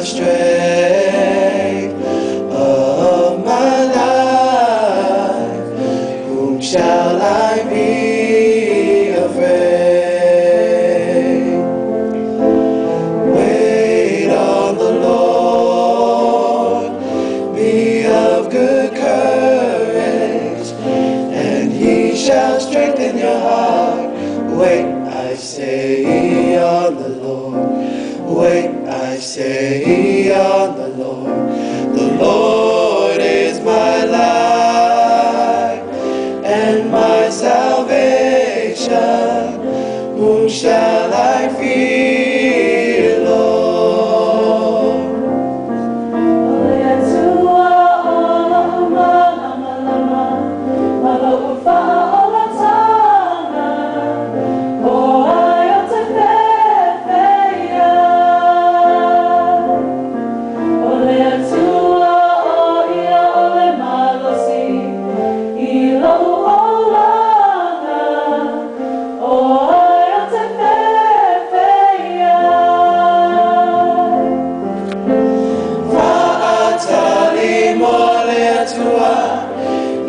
strength of my life. Whom shall I be afraid? Wait on the Lord, be of good courage, and He shall strengthen your heart. Wait, I say, on the Lord. Wait, I say, on the Lord. The Lord is my life and my salvation. Whom shall I fear, Lord?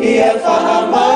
Ia whaamai